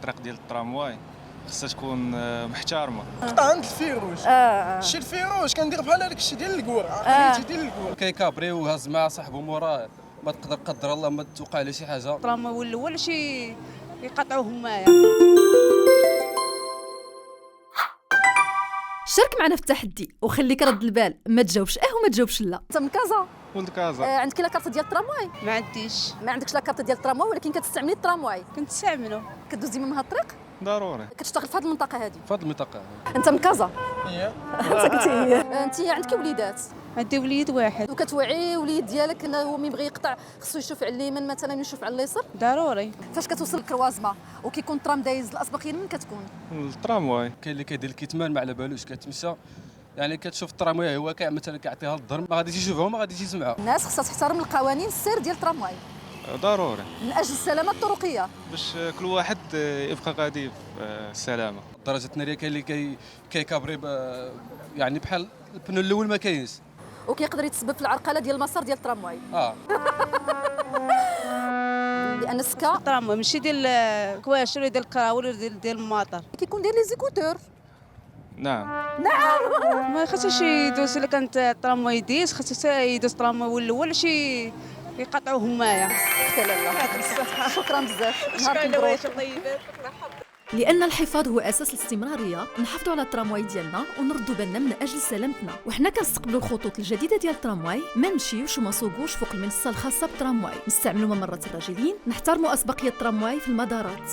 الطريق ديال الترامواي خصها تكون محترمه. قطع عند الفيروج شي الفيروج كندير بحال هذاك الشيء ديال الكور عقليتي ديال الكور كيكابري وهز مع صاحبو موراه ما تقدر قدر الله ما توقع له شي حاجه. الترام هو الاول شي يقطعوه همايا. شارك معنا في التحدي وخليك رد البال، ما تجاوبش وما تجاوبش لا. انت من كازا؟ ولد كازا. عندك لا كارت ديال الترامواي؟ ما عنديش. ما عندكش لا كارت ديال الترامواي ولكن كتستعملي الترامواي؟ كنستعملو. كدوزي من هاد الطريق؟ ضروري. كتشتغل في هاد المنطقه هادي؟ في هذه المنطقه انت من كازا؟ هي انت قلتي هي. انت عندك وليدات؟ عندي وليد واحد. وكتوعي وليد ديالك انه ملي يبغي يقطع خصو يشوف على اليمين مثلا يشوف على اليسار؟ ضروري. فاش كتوصل الكروازما وكيكون الترام دايز الاسبقيه من كتكون؟ الترامواي. كاين اللي كيدير الكتمان ما على بالوش كتمشى يعني كتشوف الترامواي هو مثلا كيعطيها الظهر ما غاديش يشوفها وما غاديش يسمعها. الناس خصها تحترم القوانين السير ديال الترامواي ضروري من اجل السلامه الطرقيه باش كل واحد يبقى غادي في السلامه. درجه الناريه كاين اللي كيكابري يعني بحال البنو الاول ما كاينش وكيقدر يتسبب في العرقله ديال المسار ديال الترامواي. لان السكا الترام ماشي ديال الكواشر ولا ديال الكراول ولا ديال الماطر. كيكون داير لي زيكوتور. نعم. ما خاصش يدوز الا كانت الترام يديز خاصو يدوز الترام هو الاول شي يقطعوه همايا. شكرا بزاف. شكرا نهار طيبات. لأن الحفاظ هو أساس الاستمرارية، نحافظوا على الترامواي ديالنا ونردوا بالنا من أجل سلامتنا، وحنا كنستقبلوا الخطوط الجديدة ديال الترامواي، ما نمشيوش وما نسوقوش فوق المنصة الخاصة بالترامواي، نستعملوا ممرات الراجلين، نحترموا أسبقية الترامواي في المدارات.